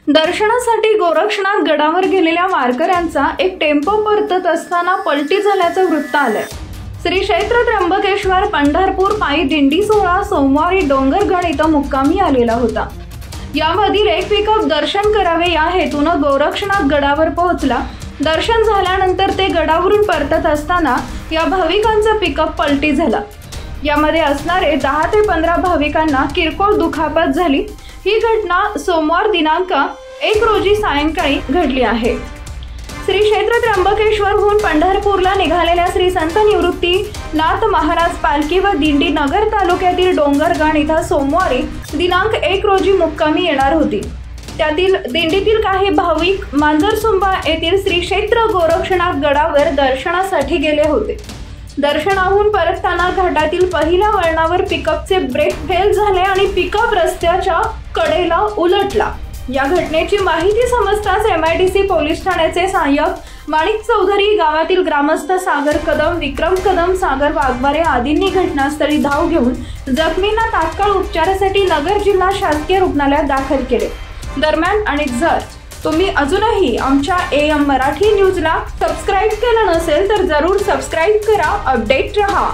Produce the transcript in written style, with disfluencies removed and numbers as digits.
दर्शनासाठी गोरक्षनाथ गडावर गेलेल्या वारकऱ्यांचा एक टेम्पो परतत असताना पलटी झाल्याचं वृत्त आलंय। श्री क्षेत्र त्र्यंबकेश्वर पंढरपूर पायी दिंडी सोहळा सोमवारी डोंगरगड इथं मुक्कामी आलेला होता। यामधील एक पिकअप दर्शन करावे या हेतूनं गोरक्षनाथ गडावर पोहोचला। दर्शन झाल्यानंतर ते गडावरून परतत असताना या भाविकांचा पिकअप पलटी झाला। यामध्ये असणारे 10 ते 15 भाविकांना किरकोळ दुखापत झाली। ही घटना सोमवार दिनांक 1 रोजी सायंकाळी घडली आहे। श्री क्षेत्र त्र्यंबकेश्वरहून पंढरपूरला निघालेल्या श्री संत निवृत्तीनाथ महाराज पालखी व दिंडी नगर तालुक्यातील डोंगरगड इथं सोमवारी दिनांक 1 रोजी मुक्कामी येणार होती। त्यातील दिंडीतील काही भाविक मांजरसुंबा येथील श्री क्षेत्र गोरक्षनाथ गडावर दर्शनासाठी गेले होते। दर्शनाहून परतताना घाटातील पहिल्या वळणावर पिकअपचे ब्रेक फेल झाले आणि पिकअप रस्त्याच्या कडेला उलटला। या घटनेची माहिती समजताच MIDC पोलीस ठाण्याचे सहाय्यक माणिक चौधरी, गावातील ग्रामस्थ सागर कदम, विक्रम कदम, सागर वाघमारे आदींनी घटनास्थळी धाव घेऊन जखमींना तात्काळ उपचारासाठी नगर जिल्हा शासकीय रुग्णालयात दाखल केले। दरम्यान आणि जर तुम्ही अजूनही आमच्या AM मराठी न्यूजला सबस्क्राइब केलं नसेल तर जरूर सबस्क्राइब करा, अपडेट रहा।